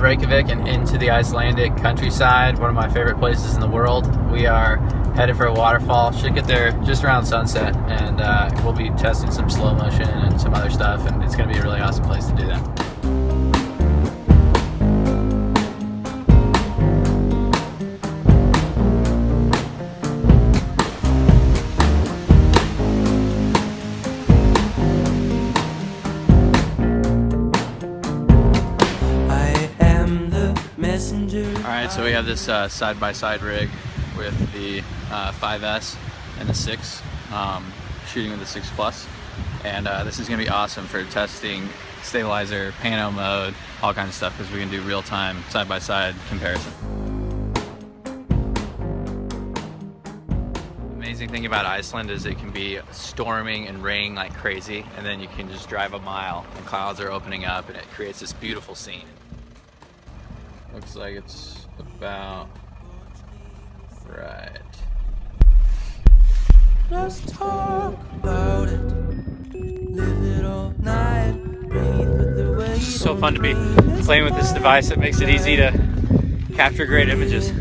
of Reykjavik and into the Icelandic countryside, one of my favorite places in the world. We are headed for a waterfall. Should get there just around sunset, and we'll be testing some slow motion and some other stuff, and it's going to be a really awesome place to do that. Alright, so we have this side-by-side rig with the 5S and the 6, shooting with the 6 Plus, and this is going to be awesome for testing stabilizer, pano mode, all kinds of stuff, because we can do real-time side-by-side comparison. The amazing thing about Iceland is it can be storming and raining like crazy, and then you can just drive a mile and clouds are opening up and it creates this beautiful scene. Looks like it's about right. Let's talk about it. Live it all night. Breathe with the way It's so fun to be playing with this device. It makes it easy to capture great images.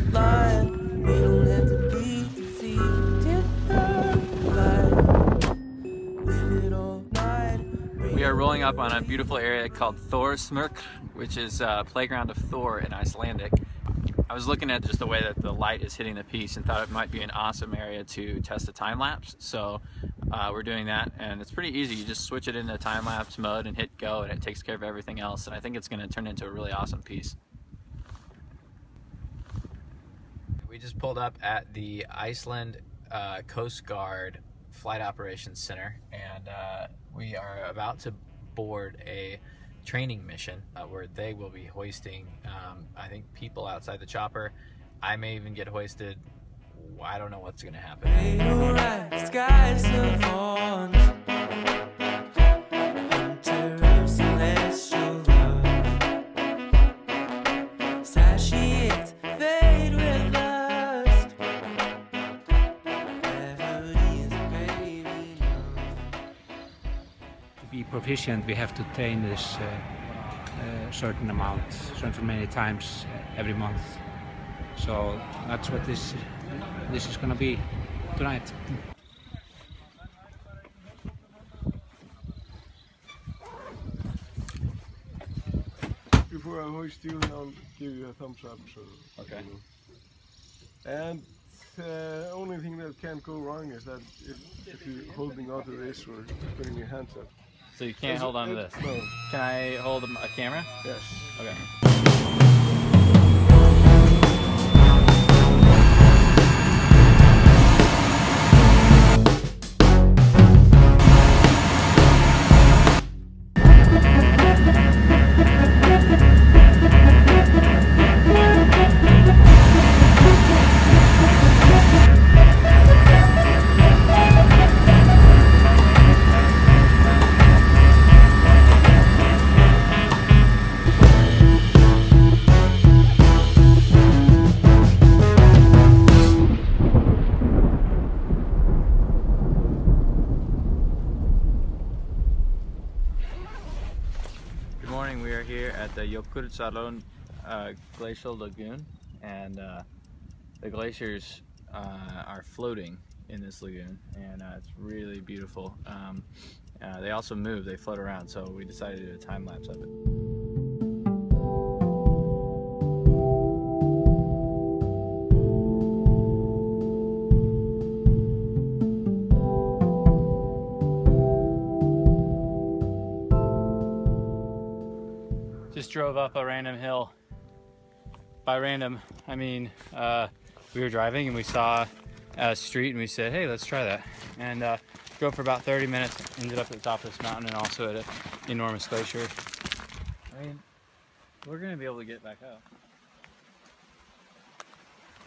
We are rolling up on a beautiful area called Thorsmörk, which is a playground of Thor in Icelandic. I was looking at just the way that the light is hitting the piece and thought it might be an awesome area to test a time lapse. So we're doing that, and it's pretty easy. You just switch it into time lapse mode and hit go, and it takes care of everything else. And I think it's going to turn into a really awesome piece. We just pulled up at the Iceland Coast Guard Flight Operations Center, and we are about to board a training mission where they will be hoisting, I think, people outside the chopper. I may even get hoisted. I don't know what's going to happen. Be proficient, we have to train this certain amount, certain many times every month. So that's what this is going to be tonight. Before I hoist you, I'll give you a thumbs up. So, Okay. And the only thing that can go wrong is that if you're holding onto this or putting your hands up. So you can't hold on to this? No. Can I hold a camera? Yes. Okay. We are here at the Jökulsárlón Glacial Lagoon, and the glaciers are floating in this lagoon, and it's really beautiful. They also move, they float around, so we decided to do a time lapse of it. Just drove up a random hill. By random, I mean we were driving and we saw a street and we said, hey, let's try that. And drove for about 30 minutes, ended up at the top of this mountain and also at an enormous glacier. I mean, we're gonna be able to get back up.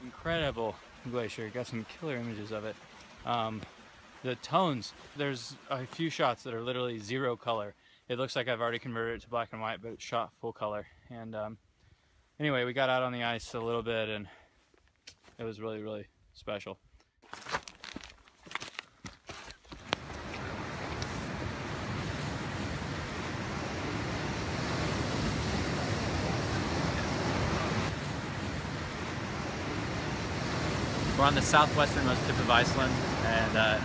Incredible glacier, got some killer images of it. The tones, there's a few shots that are literally zero color. It looks like I've already converted it to black and white, but it's shot full color. And anyway, we got out on the ice a little bit and it was really, really special. We're on the southwesternmost tip of Iceland, and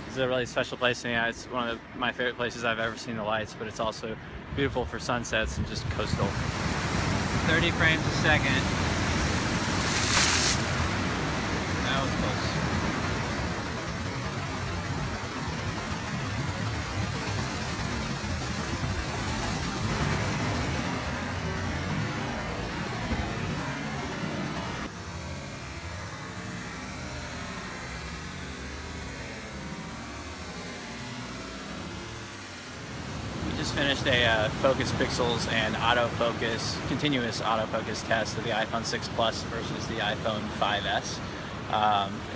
this is a really special place to me. It's one of my favorite places I've ever seen the lights, but it's also beautiful for sunsets and just coastal. 30 frames a second. That was close. Just finished a focus pixels and autofocus, continuous autofocus test of the iPhone 6 Plus versus the iPhone 5S.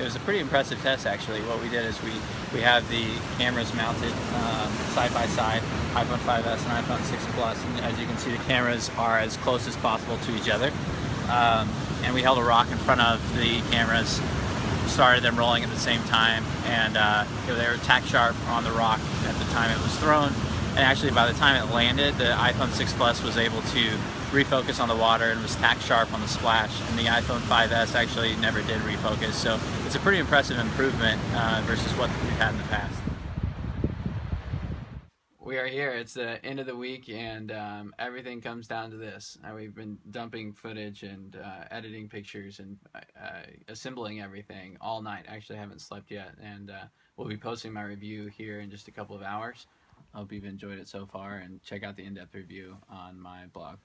It was a pretty impressive test actually. What we did is we have the cameras mounted side by side, iPhone 5S and iPhone 6 Plus, and as you can see the cameras are as close as possible to each other. And we held a rock in front of the cameras, started them rolling at the same time, and they were tack sharp on the rock at the time it was thrown. And actually by the time it landed, the iPhone 6 Plus was able to refocus on the water and was tack sharp on the splash, and the iPhone 5S actually never did refocus. So it's a pretty impressive improvement versus what we've had in the past. We are here, it's the end of the week, and everything comes down to this. We've been dumping footage and editing pictures and assembling everything all night. Actually haven't slept yet, and we'll be posting my review here in just a couple of hours. I hope you've enjoyed it so far, and check out the in-depth review on my blog.